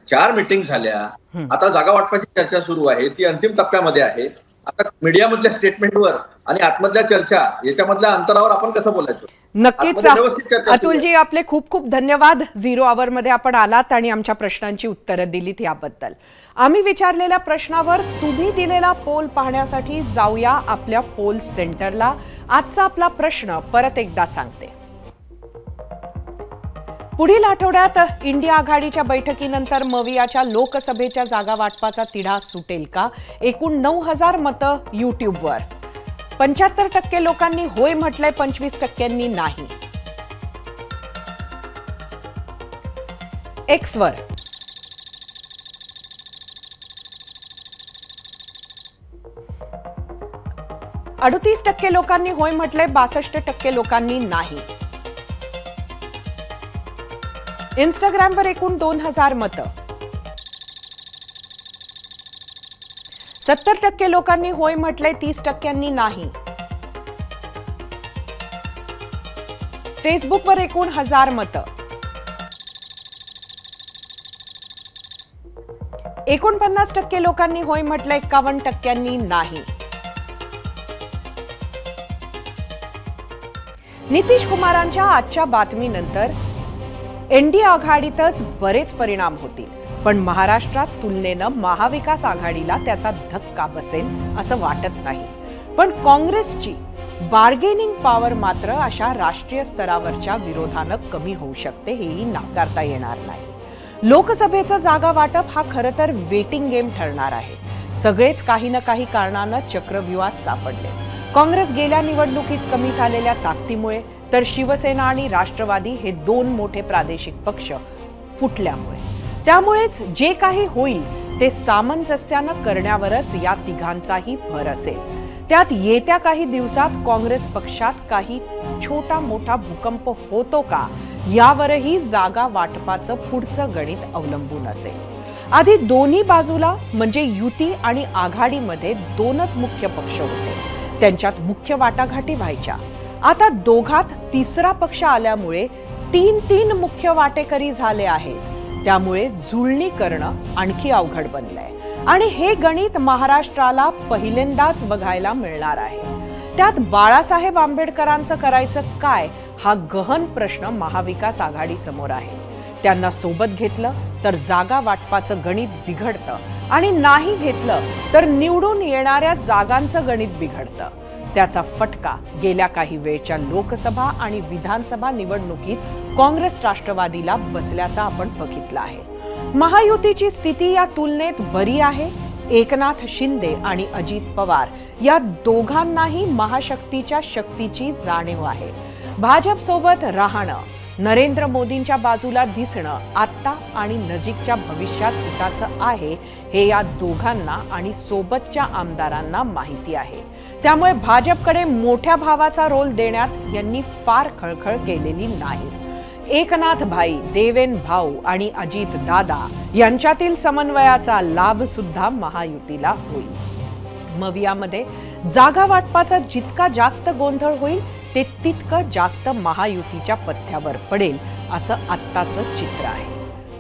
4 मीटिंग झाल्या, आता जागा वाटपाची चर्चा सुरू आहे, ती अंतिम टप्प्यामध्ये आहे. आता मीडियामधल्या स्टेटमेंटवर आणि आतमधल्या चर्चा याच्यामधल्या अंतरावर आपण कसं बोलायचं? नक्कीच. अतुलजी, आपले खूप खूप धन्यवाद. 0 आवर मध्ये आपण आलात आणि आमच्या प्रश्नांची उत्तरं दिलीत याबद्दल. आम्ही विचारलेल्या प्रश्नावर तुम्ही दिलेला पोल पाहण्यासाठी जाऊया आपल्या पोल सेंटरला. आजचा आपला प्रश्न परत एकदा सांगते. पुढील आठवड्यात इंडिया आघाडीच्या बैठकीनंतर मवियाच्या लोकसभेच्या जागा वाटपाचा तिढा सुटेल का? एकूण 9000 मतं युट्यूबवर. 75% लोकांनी होय म्हटलंय, 25% नाही. एक्सवर 38% लोकांनी होय म्हटलंय, 62% लोकांनी नाही. इंस्टाग्रामवर एकूण 2000 मतं. 70% लोकांनी होय म्हटलंय, 30% नाही. फेसबुकवर एकूण 1000 मतं. 49% लोकांनी होय म्हटलंय, 51% नाही. नितीश कुमारांच्या आजच्या बातमीनंतर एनडीए आघाडीतच बरेच परिणाम होतील, पण महाराष्ट्रात तुलनेनं महाविकास आघाडीला त्याचा धक्का बसेल असं वाटत नाही. पण काँग्रेसची बार्गेनिंग पॉवर मात्र अशा राष्ट्रीय स्तरावरच्या विरोधानं कमी होऊ शकते, हेही नाकारता येणार नाही. लोकसभेचं जागा वाटप हा खरं तर वेटिंग गेम ठरणार आहे. सगळेच काही ना काही कारणानं चक्रव्यूहात सापडले. काँग्रेस गेल्या निवडणुकीत कमी झालेल्या ताकदीमुळे, तर शिवसेना आणि राष्ट्रवादी हे दोन मोठे प्रादेशिक पक्ष फुटल्यामुळे. त्यामुळेच जे काही होईल ते सामंजस्यानं करण्यावरच या तिघांचाही भर असेल. त्यात येत्या काही दिवसात काँग्रेस पक्षात काही छोटा मोठा भूकंप होतो का, यावरही जागा वाटपाचं पुढचं गणित अवलंबून असेल. आधी दोन्ही बाजूला म्हणजे युती आणि आघाडीमध्ये दोनच मुख्य पक्ष होते, त्यांच्यात मुख्य वाटाघाटी व्हायच्या. आता दोघात तिसरा पक्ष आल्यामुळे तीन मुख्य वाटेकरी झाले आहेत. त्यामुळे जुळणी करणं आणखी अवघड बनलंय आणि हे गणित महाराष्ट्राला पहिल्यांदाच बघायला मिळणार आहे. त्यात बाळासाहेब आंबेडकरांचं करायचं काय, हा गहन प्रश्न महाविकास आघाडी समोर आहे. त्यांना सोबत घेतलं तर जागा वाटपाचं गणित बिघडतं आणि नाही घेतलं तर निवडून येणाऱ्या जागांचं गणित बिघडतं. त्याचा फटका गेल्या काही वेळच्या लोकसभा आणि विधानसभा निवडणुकीत काँग्रेस राष्ट्रवादीला बसल्याचा आपण बघितलं आहे. महायुतीची स्थिती या तुलनेत बरी आहे. एकनाथ शिंदे आणि अजित पवार या दोघांनाही महाशक्तीच्या शक्तीची जाणीव आहे. भाजप सोबत राहणं, नरेंद्र मोदींच्या बाजूला दिसणं आता आणि नजीकच्या भविष्यात हिताचं आहे हे या दोघांना आणि सोबतच्या आमदारांना माहिती आहे. त्यामुळे भाजपकडे मोठ्या भावाचा रोल देण्यात यांनी फार खळखळ केलेली नाही. एकनाथ भाई, देवेन भाऊ आणि अजित दादा यांच्यातील समन्वयाचा लाभ सुद्धा महायुतीला होईल. मग यामध्ये जागा वाटपाचा जितका जास्त गोंधळ होईल ते तितकं जास्त महायुतीच्या पथ्यावर पडेल असं आत्ताचं चित्र आहे.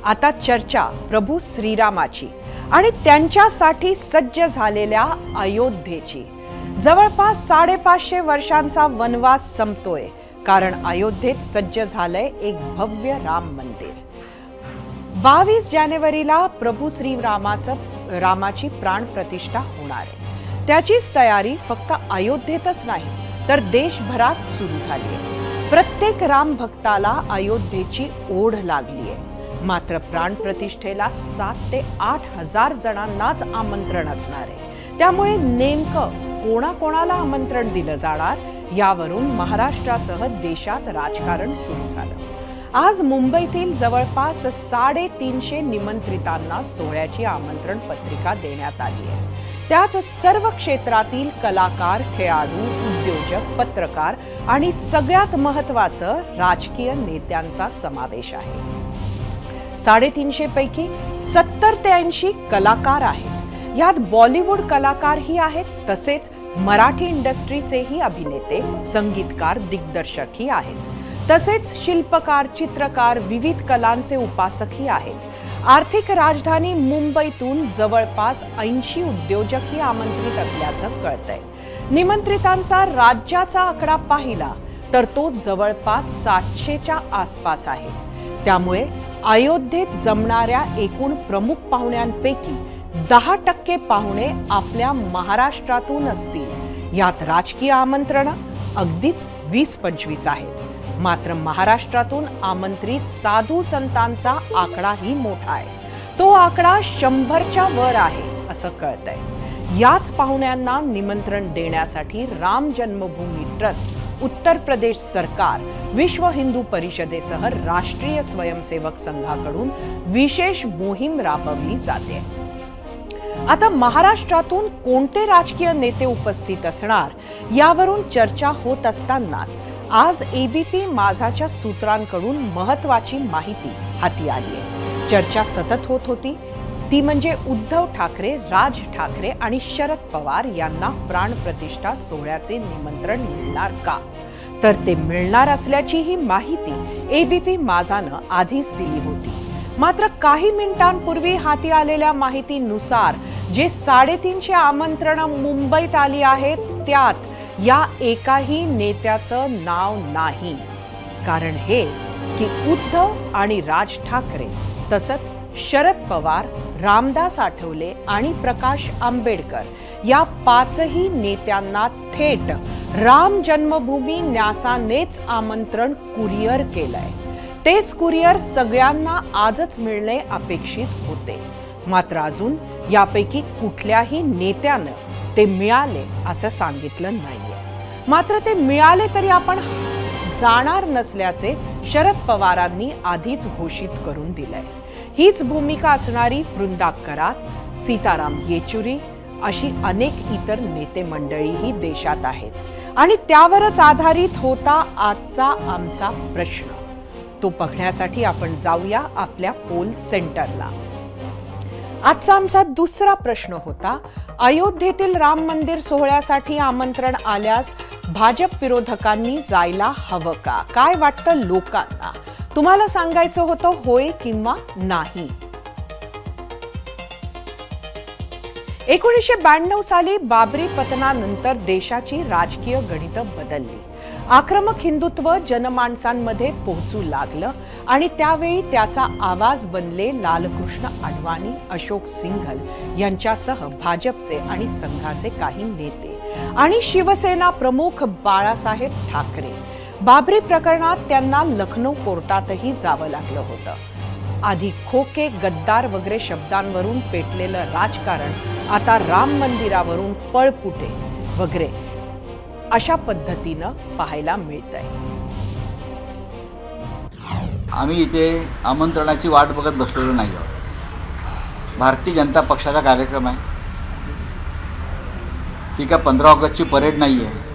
आता चर्चा प्रभू श्रीरामाची आणि त्यांच्यासाठी सज्ज झालेल्या अयोध्येची. जवळपास 550 वर्षांचा वनवास संपतोय, कारण अयोध्येत सज्ज झालंय एक भव्य राम मंदिर. 22 जानेवारीला प्रभू रामाची प्राण प्रतिष्ठा होणार आहे. त्याचीच तयारी फक्त अयोध्येतच नाही तर देशभरात सुरू झाली आहे. प्रत्येक राम भक्ताला अयोध्येची ओढ लागली आहे. मात्र प्राण प्रतिष्ठेला 7 ते 8 हजार जणांनाच आमंत्रण असणार आहे. त्यामुळे नेमकं कोणाकोणाला आमंत्रण दिलं जाणार यावरून महाराष्ट्रासह देशात राजकारण सुरू झालं. आज मुंबईतील जवळपास 350 निमंत्रितांना सोहळ्याची आमंत्रण पत्रिका देण्यात आली आहे. त्यात सर्व क्षेत्रातील कलाकार, खेळाडू, उद्योजक, पत्रकार आणि सगळ्यात महत्त्वाचं राजकीय नेत्यांचा समावेश आहे. 350 पैकी 70 ते 80 कलाकार आहेत. यात बॉलिवूड कलाकारही आहेत, तसेच मराठी इंडस्ट्रीचेही अभिनेते, संगीतकार, दिग्दर्शकही आहेत. तसेच शिल्पकार, चित्रकार, विविध कलांचे उपासकही आहेत. आर्थिक राजधानी मुंबईतून जवळपास 80 उद्योजकही आमंत्रित असल्याचं कळतंय. निमंत्रितांचा राज्याचा आकडा पाहिला तर तो जवळपास 700च्या आसपास आहे. त्यामुळे अयोध्येत जमणाऱ्या एकूण प्रमुख पाहुण्यांपैकी 10% पाहुणे आपल्या महाराष्ट्रातून असतील. यात राजकीय आमंत्रणं अगदीच 20-25 आहेत. मात्र महाराष्ट्रातून आमंत्रित साधू संतांचा आकडाही मोठा आहे. तो आकडा 100च्या वर आहे असं कळतंय. याच पाहुण्यांना निमंत्रण देण्यासाठी राम जन्मभूमी ट्रस्ट, उत्तर प्रदेश सरकार, विश्व हिंदू परिषदेसह राष्ट्रीय स्वयंसेवक संघाकडून विशेष मोहीम राबवली जाते. आता महाराष्ट्रातून कोणते राजकीय नेते उपस्थित असणार यावरून चर्चा होत असतानाच आज एबीपी माझाच्या सूत्रांकडून महत्त्वाची माहिती हाती आली आहे. चर्चा सतत होत होती ती म्हणजे उद्धव ठाकरे, राज ठाकरे आणि शरद पवार यांना प्राणप्रतिष्ठा सोहळ्याचे निमंत्रण मिळणार का? तर ते मिळणार असल्याची ही माहिती एबीपी माझानं आधीच दिली होती. मात्र काही मिनिटांपूर्वी हाती आलेल्या माहितीनुसार जे 350 आमंत्रणं मुंबईत आली आहेत त्यात या एकाही नेत्याचं नाव नाही. कारण हे की उद्धव आणि राज ठाकरे तसंच शरद पवार, रामदास आठवले आणि प्रकाश आंबेडकर या पाचही नेत्यांना थेट राम जन्मभूमी न्यासानेच आमंत्रण कुरिअर केलंय. तेच कुरिअर सगळ्यांना आजच मिळणे अपेक्षित होते. मात्र अजून यापैकी कुठल्याही नेत्यानं ते मिळाले असं सांगितलं नाहीये. मात्र ते मिळाले तरी आपण जाणार नसल्याचे शरद पवारांनी आधीच घोषित करून दिलंय. हीच भूमिका असणारी वृंदा करात, सीताराम येचुरी अशी अनेक इतर नेते मंडळीही देशात आहेत आणि त्यावरच आधारित होता आजचा आमचा प्रश्न. तो बघण्यासाठी आपण जाऊया आपल्या पोल सेंटरला. आजचा आमचा दुसरा प्रश्न होता, अयोध्येतील राम मंदिर सोहळ्यासाठी आमंत्रण आल्यास भाजप विरोधकांनी जायला हवं का? काय वाटतं लोकांना? तुम्हाला सांगायचं होतं होय किंवा नाही. 1992 साली बाबरी पतनानंतर देशाची राजकीय गणितं बदलली. आक्रमक हिंदुत्व जनमानसांमध्ये पोहोचू लागलं आणि त्यावेळी त्याचा आवाज बनले लालकृष्ण अडवाणी, अशोक सिंघल यांच्यासह भाजपचे आणि संघाचे काही नेते आणि शिवसेना प्रमुख बाळासाहेब ठाकरे. बाबरी प्रकरणात त्यांना लखनौ कोर्टातही जावं लागलं होतं. आधी खोके, गद्दार वगैरे शब्दांवरून पेटलेलं राजकारण आता राम मंदिरावरून पळपुटे वगैरे अशा पद्धतीनं पाहायला मिळतंय. आम्ही इथे आमंत्रणाची वाट बघत बसलेलो नाही आहोत. भारतीय जनता पक्षाचा कार्यक्रम आहे. ती काय 15 ऑगस्टची परेड नाही आहे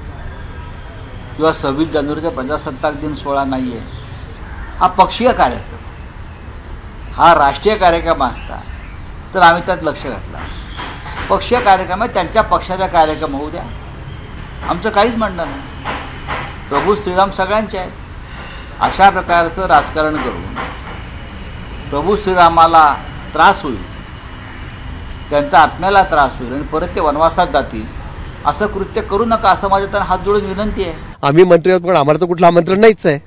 किंवा 26 जानेवारीचा प्रजासत्ताक दिन सोहळा नाही आहे. हा पक्षीय कार्यक्रम, हा राष्ट्रीय कार्यक्रम असता तर आम्ही त्यात लक्ष घातलं. पक्षीय कार्यक्रम आहे, त्यांच्या पक्षाचा कार्यक्रम होऊ द्या, आमचं काहीच म्हणणं नाही. प्रभू श्रीराम सगळ्यांचे आहेत. अशा प्रकारचं राजकारण करून प्रभू श्रीरामाला त्रास होईल, त्यांच्या आत्म्याला त्रास होईल आणि परत ते वनवासात जातील असं कृत्य करू नका, असं माझ्या तर हात जोडून विनंती आहे. आम्ही मंत्री आहोत पण आम्हाला तर कुठलं आमंत्रण नाहीच आहे.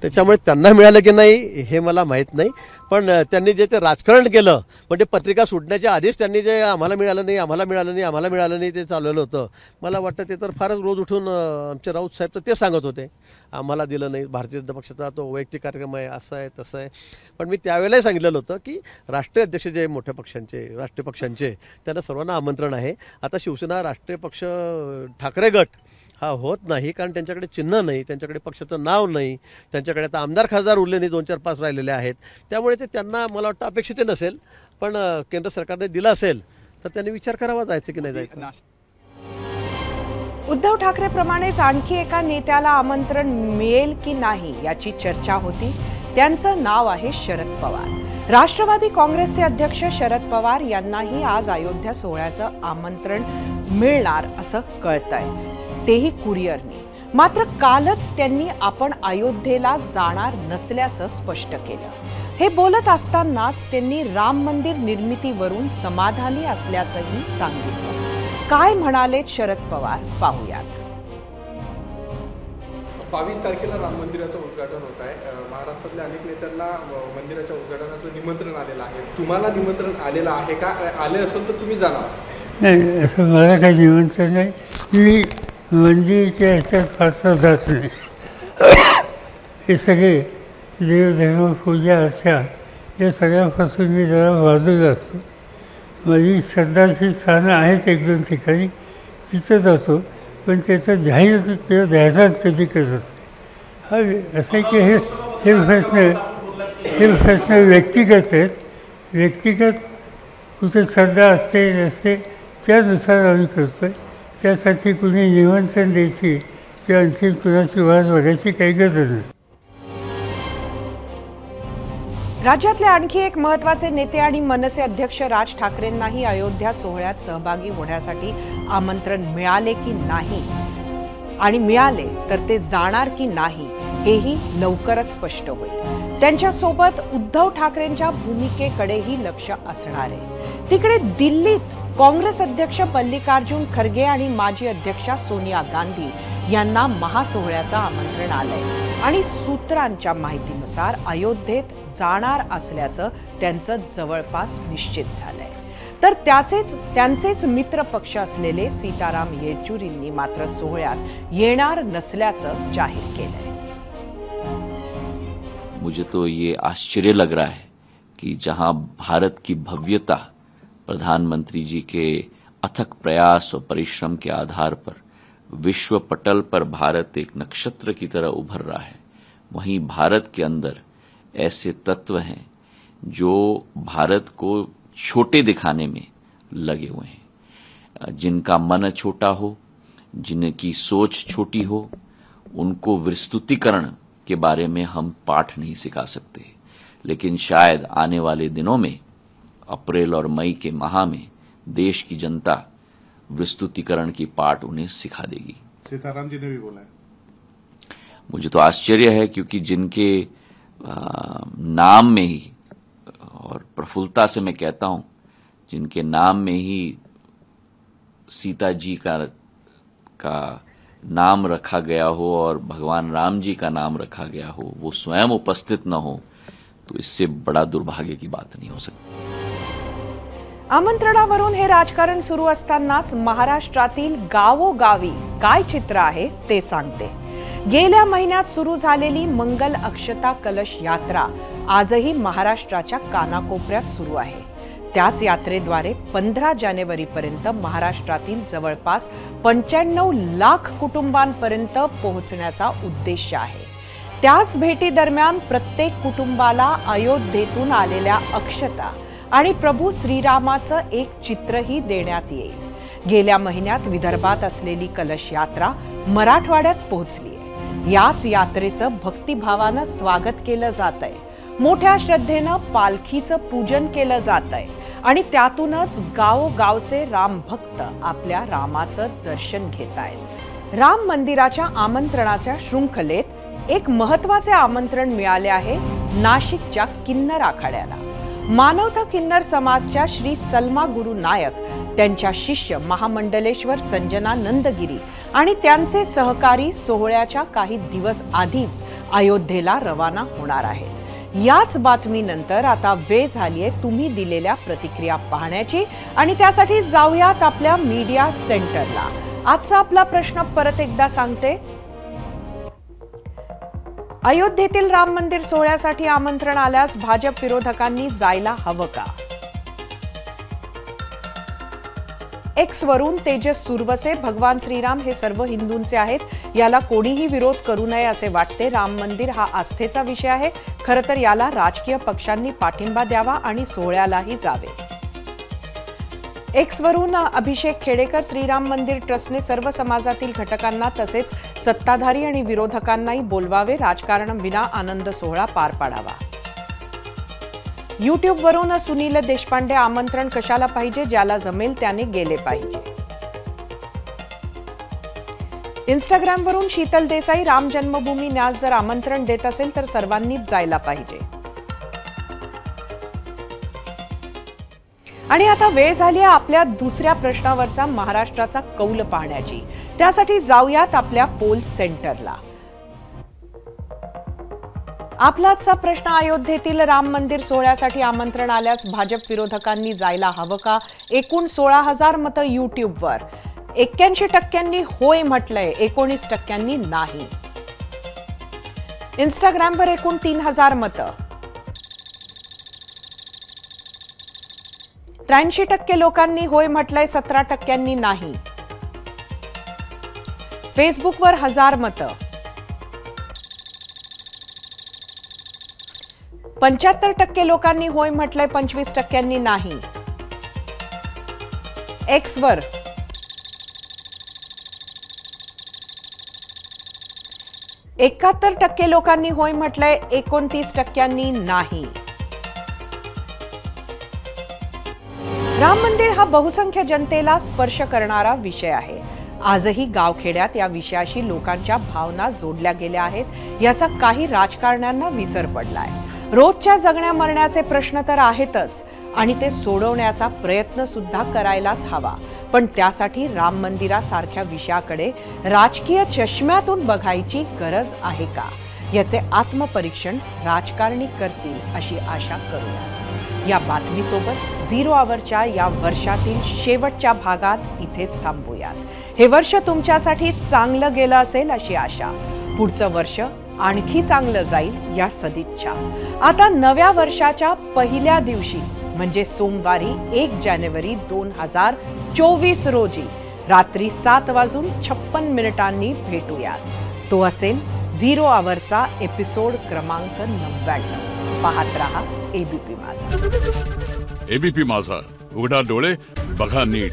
त्याच्यामुळे त्यांना मिळालं की नाही हे मला माहीत नाही. पण त्यांनी जे ते राजकारण केलं, पण ते पत्रिका सुटण्याच्या आधीच त्यांनी जे आम्हाला मिळालं नाही, आम्हाला मिळालं नाही, आम्हाला मिळालं नाही ते चालवलं होतं. मला वाटतं ते तर फारच रोज उठून आमचे राऊत साहेब तर ते सांगत होते आम्हाला दिलं नाही, भारतीय जनता पक्षाचा तो वैयक्तिक कार्यक्रम आहे, असं आहे तसं आहे. पण मी त्यावेळेलाही सांगितलेलं होतं की राष्ट्रीय अध्यक्ष जे मोठ्या पक्षांचे, राष्ट्रीय पक्षांचे, त्यांना सर्वांना आमंत्रण आहे. आता शिवसेना राष्ट्रीय पक्ष ठाकरे गट हा होत नाही, कारण त्यांच्याकडे चिन्ह नाही, त्यांच्याकडे पक्षाचं नाव नाही, त्यांच्याकडे आता आमदार खासदार उरले नाही, 2-4-5 राहिलेले आहेत. त्यामुळे ते त्यांना मला वाटतं अपेक्षित नसेल. पण केंद्र सरकारने दिलं असेल तर त्यांनी विचार करावा जायचं की नाही जायचं. उद्धव ठाकरेप्रमाणेच आणखी एका नेत्याला आमंत्रण मिळेल की नाही याची चर्चा होती. त्यांचं नाव आहे शरद पवार. राष्ट्रवादी काँग्रेसचे अध्यक्ष शरद पवार यांनाही आज अयोध्या सोहळ्याचं आमंत्रण मिळणार असं कळतंय, तेही कुरिअरने. मात्र कालच त्यांनी आपण अयोध्येला जाणार नसल्याचं स्पष्ट केलं. हे बोलत असतानाच त्यांनी राम मंदिर निर्मितीवरून समाधानी असल्याचंही सांगितलं. काय म्हणाले शरद पवार पाहूयात. 22 तारखेला राम मंदिराचं उद्घाटन होत आहे. महाराष्ट्रातल्या अनेक नेत्यांना मंदिराच्या उद्घाटनाचं निमंत्रण आलेलं आहे. तुम्हाला निमंत्रण आलेलं आहे का? आले असेल तर तुम्ही जाणार? नाही, असं मला काही निमंत्रण नाही. मी मंदिराच्या ह्याच्यात फारसा जात नाही. हे सगळे देवधर्म, पूजा, अर्चा या सगळ्यापासून मी जरा बाजूला असतो. माझी श्रद्धाची स्थानं आहेत 1-2 ठिकाणी, तिथं जातो. पण त्याचं जाहीर किंवा द्यायचाच कधी करत असते. हा असं आहे की हे प्रश्न व्यक्तिगत आहेत. व्यक्तिगत कुठे श्रद्धा असते नसते त्यानुसार आम्ही करतो आहे. त्यासाठी कुणी निमंत्रण द्यायची किंवा आणखी कुणाची वाट बघायची काही गरज नाही. राज्यातले आणखी एक महत्त्वाचे नेते आणि मनसे अध्यक्ष राज ठाकरेंनाही अयोध्या सोहळ्यात सहभागी होण्यासाठी आमंत्रण मिळाले की नाही आणि मिळाले तर ते जाणार की नाही हेही लवकरच स्पष्ट होईल. त्यांच्यासोबत उद्धव ठाकरेंच्या भूमिकेकडेही लक्ष असणार आहे. तिकडे दिल्लीत काँग्रेस अध्यक्ष मल्लिकार्जुन खरगे आणि माजी अध्यक्षा सोनिया गांधी यांना महासोहळ्याचं आमंत्रण आलंय आणि सूत्रांच्या माहितीनुसार अयोध्येत जाणार असल्याचं त्यांचं जवळपास निश्चित झालंय. तर त्यांचेच मित्र पक्ष असलेले सीताराम येचुरींनी मात्र सोहळ्यात येणार नसल्याचं जाहीर केलंय. मुझे तो ये आश्चर्य लग रहा है कि जहां भारत की भव्यता प्रधानमंत्री जी के अथक प्रयास और परिश्रम के आधार पर विश्व पटल पर भारत एक नक्षत्र की तरह उभर रहा है, वहीं भारत के अंदर ऐसे तत्व हैं जो भारत को छोटे दिखाने में लगे हुए हैं. जिनका मन छोटा हो, जिनकी सोच छोटी हो, उनको विस्तृतीकरण के बारे में हम पाठ नहीं सिखा सकते, लेकिन शायद आने वाले दिनों में अप्रैल और मई के माह में देश की जनता विस्तृतीकरण की पाठ उन्हें सिखा देगी. सीताराम जी ने भी बोला है. मुझे तो आश्चर्य है, क्योंकि जिनके नाम में ही, और प्रफुल्लता से मैं कहता हूं, जिनके नाम में ही सीता जी का नाम रखा गया हो और भगवान राम जी का नाम रखा गया हो, वो स्वयं उपस्थित न हो, तो इससे बड़ा दुर्भाग्य की बात नहीं हो सकती. आमंत्रणावरून हे राजकारण सुरू असतानाच महाराष्ट्रातील गावोगावी काय चित्र आहे ते सांगते. गेल्या महिन्यात सुरू झालेली मंगल अक्षता कलश यात्रा आजही महाराष्ट्राच्या कानाकोपऱ्यात सुरू आहे. त्याच यात्रेद्वारे 15 जानेवारीपर्यंत महाराष्ट्रातील जवळपास 95 लाख कुटुंबांपर्यंत पोहोचण्याचा उद्देश आहे. त्याच भेटी दरम्यान प्रत्येक कुटुंबाला अयोध्येतून आलेल्या अक्षता आणि प्रभू श्रीरामाचं एक चित्रही देण्यात येईल. गेल्या महिन्यात विदर्भात असलेली कलश यात्रा मराठवाड्यात पोहोचली आहे. याच यात्रेचं भक्तिभावानं स्वागत केलं जातंय. मोठ्या श्रद्धेनं पालखीचं पूजन केलं जातंय आणि त्यातूनच गावोगावचे रामभक्त आपल्या रामाचं दर्शन घेत आहेत. राम मंदिराच्या आमंत्रणाच्या शृंखलेत एक महत्त्वाचे आमंत्रण मिळाले आहे नाशिकच्या किन्नर आखाड्याला. मानवता किन्नर समाजच्या श्री सलमा गुरु नायक, त्यांच्या शिष्य महामंडलेश्वर संजना नंदगिरी आणि त्यांचे सहकारी सोहळ्याच्या काही दिवस आधीच अयोध्येला रवाना होणार आहेत. याच बातमीनंतर आता वेळ झालीये तुम्ही दिलेल्या प्रतिक्रिया पाहण्याची आणि त्यासाठी जाऊयात आपल्या मीडिया सेंटरला. आजचा आपला प्रश्न परत एकदा सांगते. अयोध्येतील राम मंदिर सोहळ्यासाठी आमंत्रण आल्यास भाजप विरोधकांनी जायला हवं का? एक्स वरून तेजस सुरवसे, भगवान श्रीराम हे सर्व हिंदूंचे आहेत, याला कोणीही विरोध करू नये असे वाटते. राम मंदिर हा आस्थेचा विषय आहे. खरं तर याला राजकीय पक्षांनी पाठिंबा द्यावा आणि सोहळ्यालाही जावे. एक्स वरून अभिषेक खेडेकर, श्रीराम मंदिर ट्रस्टने सर्व समाजातील घटकांना तसेच सत्ताधारी आणि विरोधकांनाही बोलवावे. राजकारणाविना आनंद सोहळा पार पाडावा. युट्यूब वरून सुनील देशपांडे, आमंत्रण कशाला पाहिजे, ज्याला जमेल त्याने गेले पाहिजे. इंस्टाग्राम वरून शीतल देसाई, राम जन्मभूमी न्यास जर आमंत्रण देत असेल तर सर्वांनीच जायला पाहिजे. आणि आता वेळ झाली आहे आपल्या दुसऱ्या प्रश्नावरचा महाराष्ट्राचा कौल पाहण्याची. त्यासाठी जाऊयात आपल्या पोल सेंटरला. आपलाचा प्रश्न, अयोध्येतील राम मंदिर सोहळ्यासाठी आमंत्रण आल्यास भाजप विरोधकांनी जायला हवं का? एकूण 16,000 मतं युट्यूबवर. 81% होय म्हटलंय, 19% नाही. इंस्टाग्रामवर एकूण 3,000 मतं. 83% लोकांनी होय म्हटलंय, 17% नाही. फेसबुकवर 1000 मतं. 75% लोकांनी होय म्हटलंय, 25% नाही. एक्सवर 71% लोकांनी होय म्हटलंय, 29% नाही. राम मंदिर हा बहुसंख्य जनतेला स्पर्श करणारा विषय आहे. आजही गावखेड्यात या विषयाशी लोकांच्या भावना जोडल्या गेल्या आहेत. याचा काही राजकारण्यांना विसर पडलाय. रोजच्या जगण्या मरण्याचे प्रश्न तर आहेतच आणि ते सोडवण्याचा प्रयत्न सुद्धा करायलाच हवा, पण त्यासाठी राम मंदिरासारख्या विषयाकडे राजकीय चष्म्यातून बघायची गरज आहे का, याचे आत्मपरीक्षण राजकारणी करतील अशी आशा करूया। या बातमीसोबत 0 आवरच्या या वर्षातील शेवटच्या भागात इथेच थांबूयात। हे वर्ष तुमच्यासाठी चांगलं गेलं असेल अशी आशा, पुढचं वर्ष आणखी चांगलं जाईल या सदिच्छा। आता नव्या वर्षाच्या पहिल्या दिवशी म्हणजे सोमवारी 1 जानेवारी 2024 रोजी रात्री 7:56 भेटूयात। तो असेल 0 आवरचा एपिसोड क्रमांक 99। पाहत रहा एबीपी माझा। एबीपी माझा, उघडा डोळे बघा नीट।